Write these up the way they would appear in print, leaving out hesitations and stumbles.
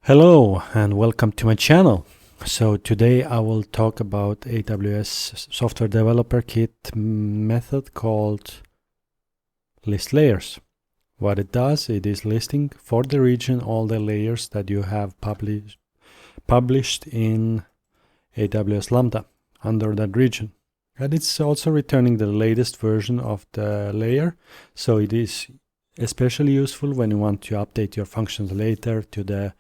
Hello and welcome to my channel. So today I will talk about AWS Software Developer Kit method called ListLayers. What it does, it is listing for the region all the layers that you have published in AWS Lambda under that region. And it's also returning the latest version of the layer. So it is especially useful when you want to update your functions later to the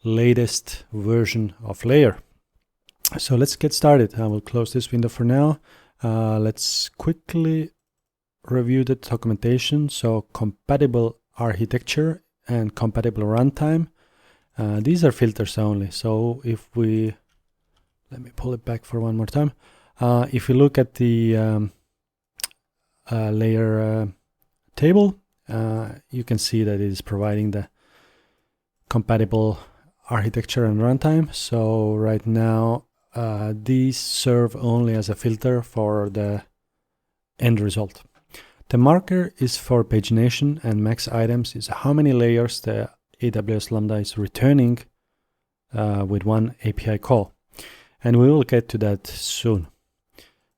latest version of layer. So let's get started. I will close this window for now. Let's quickly review the documentation. So compatible architecture and compatible runtime. These are filters only. So if we, let me pull it back for one more time. If you look at the layer table, you can see that it is providing the compatible architecture and runtime. So right now these serve only as a filter for the end result. The marker is for pagination, and max items is how many layers the AWS Lambda is returning with one API call, and we will get to that soon.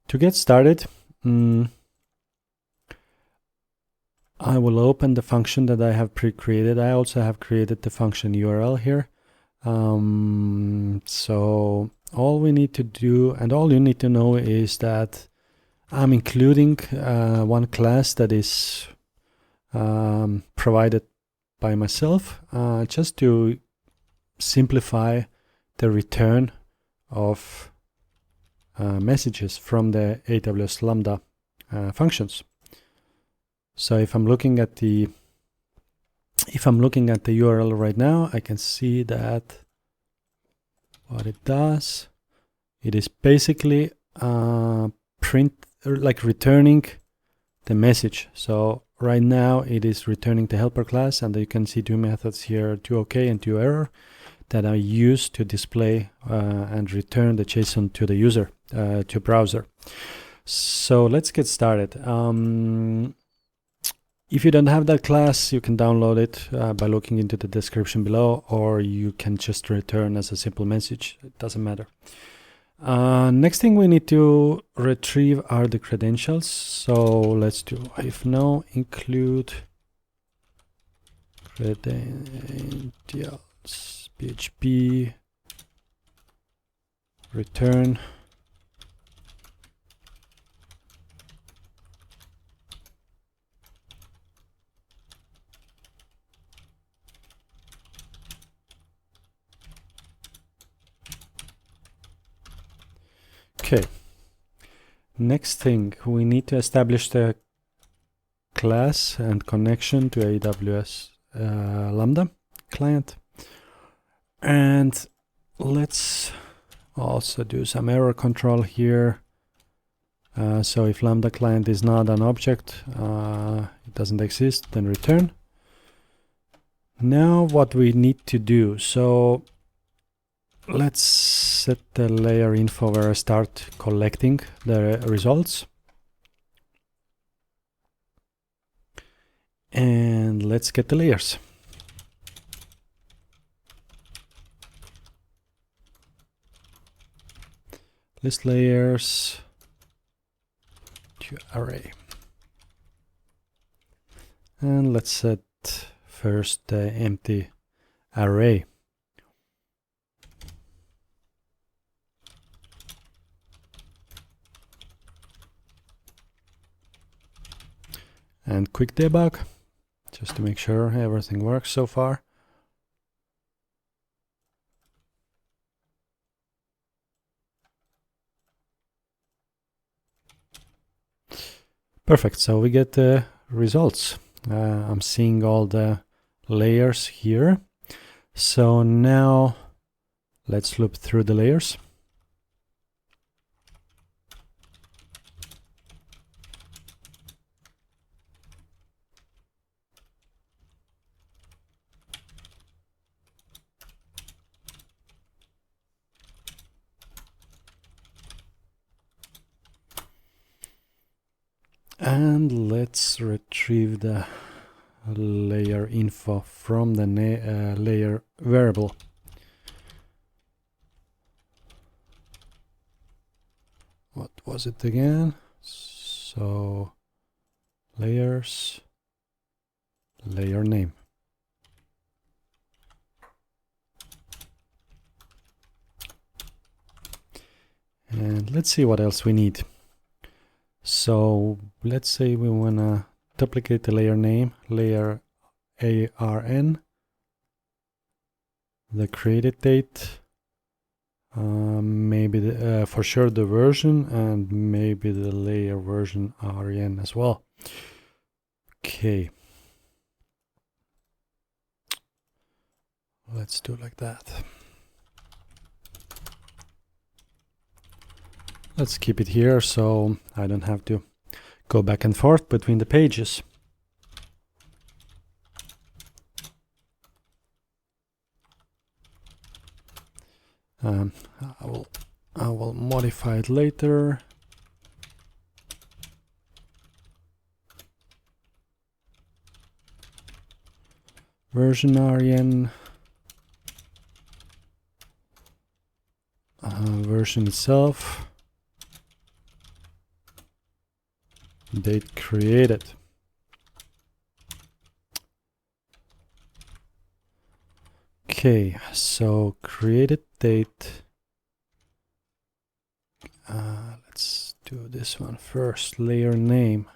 To get started, I will open the function that I have pre-created. I also have created the function URL here. So all we need to do, and all you need to know, is that I'm including one class that is provided by myself, just to simplify the return of messages from the AWS Lambda functions. So if I'm looking at the URL right now, I can see that what it does, it is basically returning the message. So right now it is returning the helper class, and you can see two methods here, toOK and toError, that are used to display and return the JSON to the user, to browser. So let's get started. If you don't have that class, you can download it by looking into the description below, or you can just return as a simple message. It doesn't matter. Next thing we need to retrieve are the credentials. So let's do if no include credentials PHP return Okay, next thing, we need to establish the class and connection to AWS Lambda client. And let's also do some error control here. So if Lambda client is not an object, it doesn't exist, then return. Now what we need to do, so let's set the layer info where I start collecting the results. And let's get the layers. ListLayers to array. And let's set first the empty array. And quick debug, just to make sure everything works so far. Perfect, so we get the results. I'm seeing all the layers here. So now let's loop through the layers. And let's retrieve the layer info from the layer variable. What was it again? So layers, layer name. And let's see what else we need. So let's say we want to duplicate the layer name, layer ARN, the created date, maybe for sure the version, and maybe the layer version REN as well. Okay. Let's do like that. Let's keep it here so I don't have to go back and forth between the pages. I will modify it later. Version REN, version itself, date created. Okay, so created date. Let's do this one first. Layer name.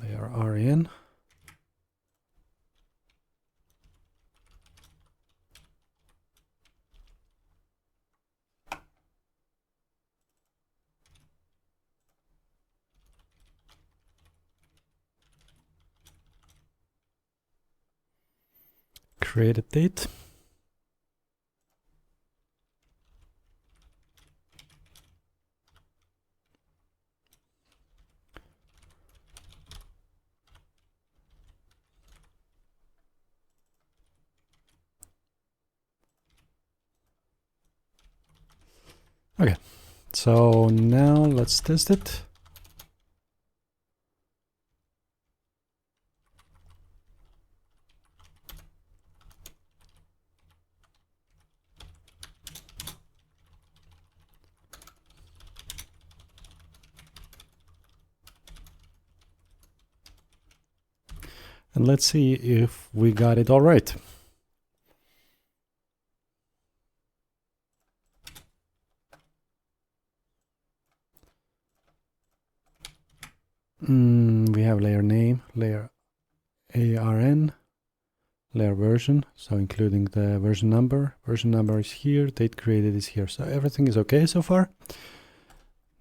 Layer REN. Created date. Okay, so now let's test it. And let's see if we got it all right. We have layer name, layer ARN, layer version, so including the version number. Version number is here, date created is here. So everything is okay so far.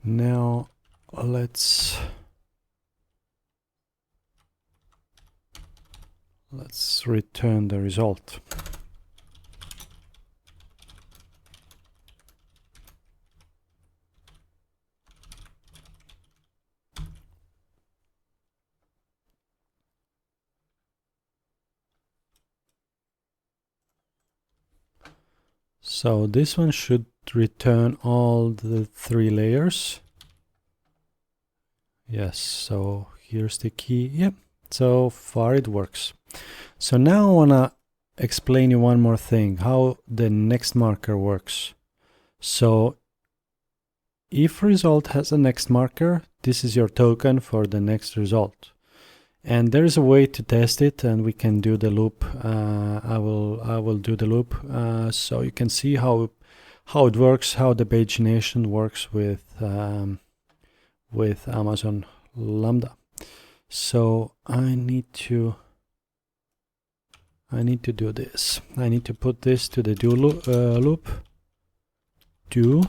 Now let's return the result. So this one should return all the 3 layers. Yes, so here's the key. Yep, so far it works. So now I want to explain you one more thing, how the next marker works. So if result has a next marker, this is your token for the next result. And there is a way to test it, and we can do the loop. I will do the loop so you can see how it works, how the pagination works with Amazon Lambda. So I need to do this. I need to put this to the do loop. Do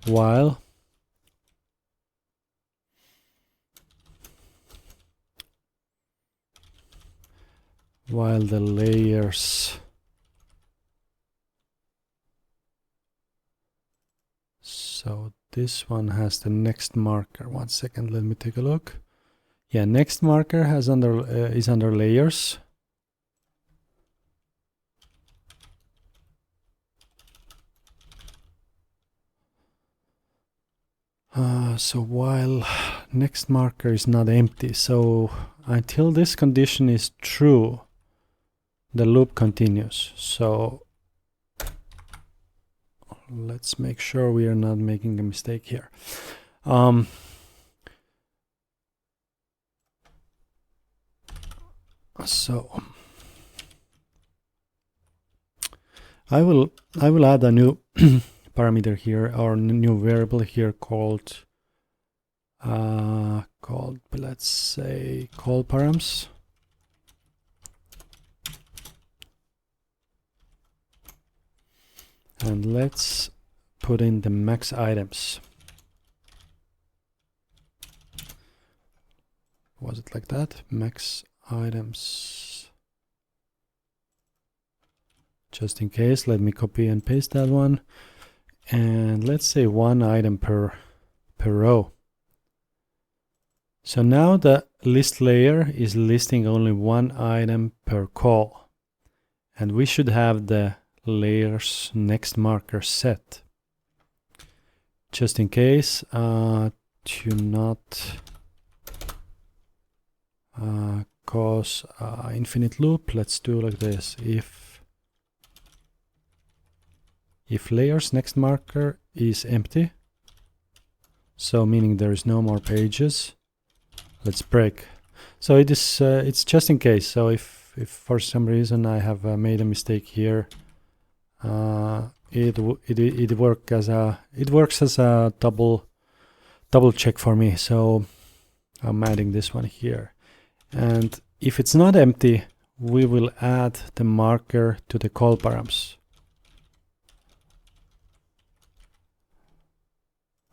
while the layers, so this one has the next marker. 1 second, let me take a look. Yeah, next marker has is under layers. So while next marker is not empty, so until this condition is true, the loop continues. So let's make sure we are not making a mistake here. So I will add a new parameter here, or new variable here called let's say call params. And let's put in the max items. Was it like that? Max items. Just in case, let me copy and paste that one. And let's say 1 item per row. So now the list layer is listing only 1 item per call. And we should have the layers next marker set. Just in case, to not cause infinite loop, let's do like this. If layers next marker is empty, so meaning there is no more pages, let's break. So it is it's just in case. So if for some reason I have made a mistake here, it works as a double check for me. So I'm adding this one here, and if it's not empty, we will add the marker to the call params.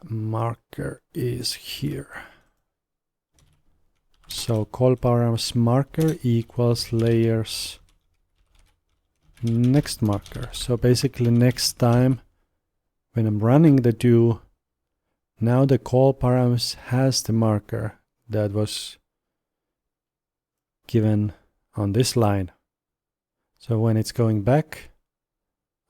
Marker is here. So call params marker equals layers next marker. So basically next time when I'm running the do, now the call params has the marker that was given on this line. So when it's going back,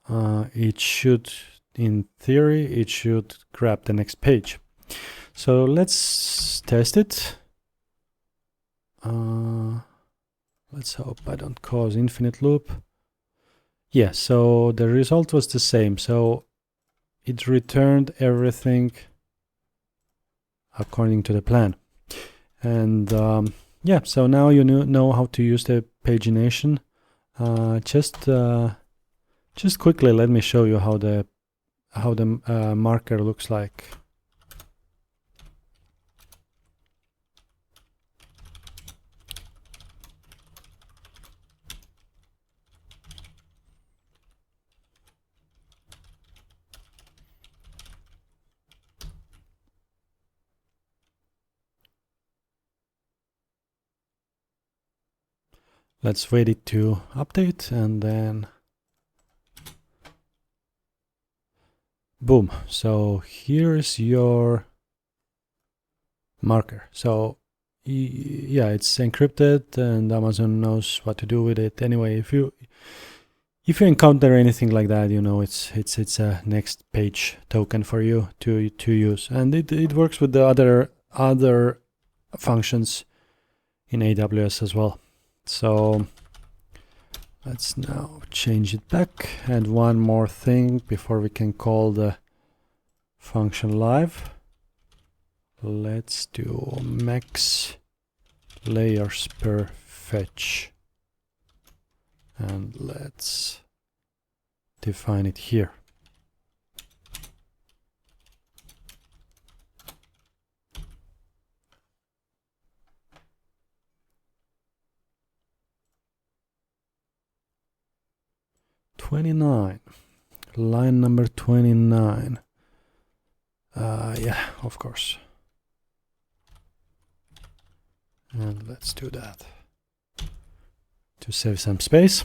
it should, in theory, it should grab the next page. So let's test it. Let's hope I don't cause infinite loop. Yeah, so the result was the same. So it returned everything according to the plan. And yeah, so now you know how to use the pagination. Just quickly, let me show you how the marker looks like. Let's wait it to update, and then boom. So here's your marker. So yeah, it's encrypted and Amazon knows what to do with it. Anyway, if you encounter anything like that, you know it's a next page token for you to use, and it works with the other functions in AWS as well. So let's now change it back. And one more thing before we can call the function live. Let's do max layers per fetch. And let's define it here. Line number 29. Yeah, of course. And let's do that to save some space.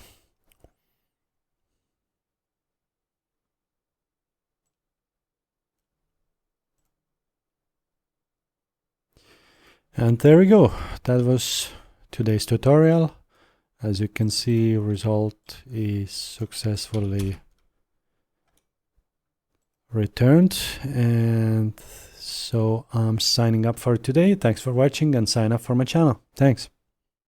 And there we go. That was today's tutorial. As you can see, result is successfully returned, and So I'm signing up for today. Thanks for watching, and sign up for my channel. Thanks.